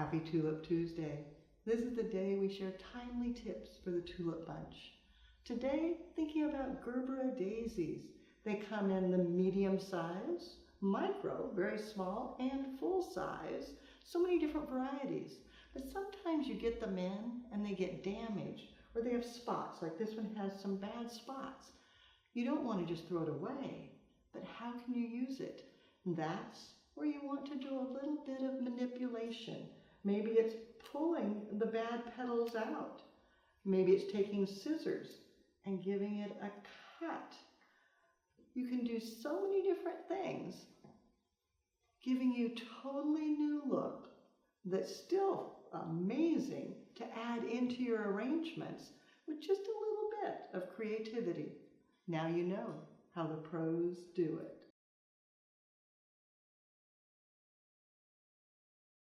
Happy Tulip Tuesday. This is the day we share timely tips for the tulip bunch. Today, thinking about Gerbera daisies. They come in the medium size, micro, very small, and full size. So many different varieties. But sometimes you get them in and they get damaged, or they have spots, like this one has some bad spots. You don't want to just throw it away, but how can you use it? That's where you want to do a little bit of manipulation. Maybe it's pulling the bad petals out. Maybe it's taking scissors and giving it a cut. You can do so many different things, giving you totally new look that's still amazing to add into your arrangements with just a little bit of creativity. Now you know how the pros do it.